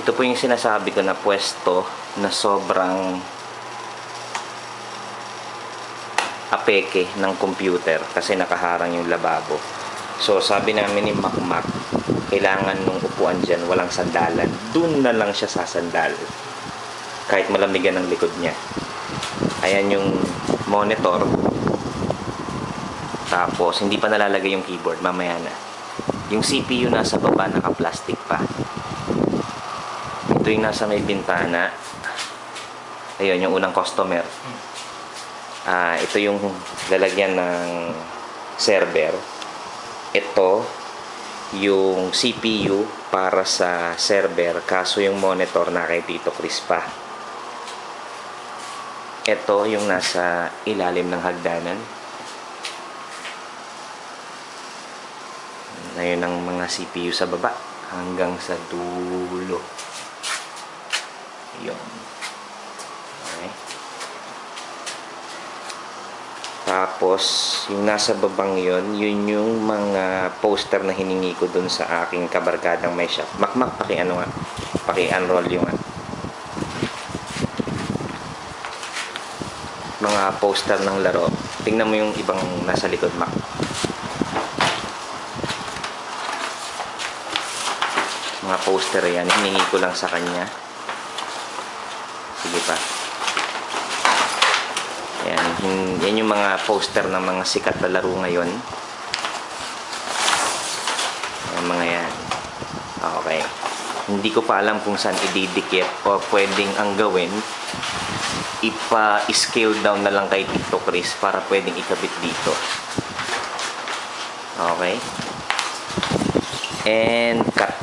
Ito po yung sinasabi ko na pwesto na sobrang apeke ng computer kasi nakaharang yung lababo. So sabi namin ni Macmac, kailangan nung upuan dyan walang sandalan. Doon na lang siya sasandal kahit malamigan ng likod niya. Ayan yung monitor. Tapos hindi pa nalalagay yung keyboard, mamaya na. Yung CPU nasa baba, naka-plastic pa. Ito yung nasa may bintana. Ayun, yung unang customer. Ito yung lalagyan ng server. Ito yung CPU para sa server, kaso yung monitor na kay Tito Chris pa. Ito yung nasa ilalim ng hagdanan. Ayun ang mga CPU sa baba hanggang sa dulo. Yun. Okay. Tapos yung nasa babang yun yung mga poster na hiningi ko dun sa aking kabarkadang may shop. Macmac, paki-unroll yung mga poster ng laro. Tingnan mo yung ibang nasa likod, Mac. Mga poster yan, hiningi ko lang sa kanya. Sige pa. Yan yung mga poster ng mga sikat na laro ngayon. Yan, mga yan. Okay. Hindi ko pa alam kung saan ididikit o pwedeng ang gawin, ipa-scale down na lang kay Tito Chris para pwedeng ikabit dito. Okay. And cut.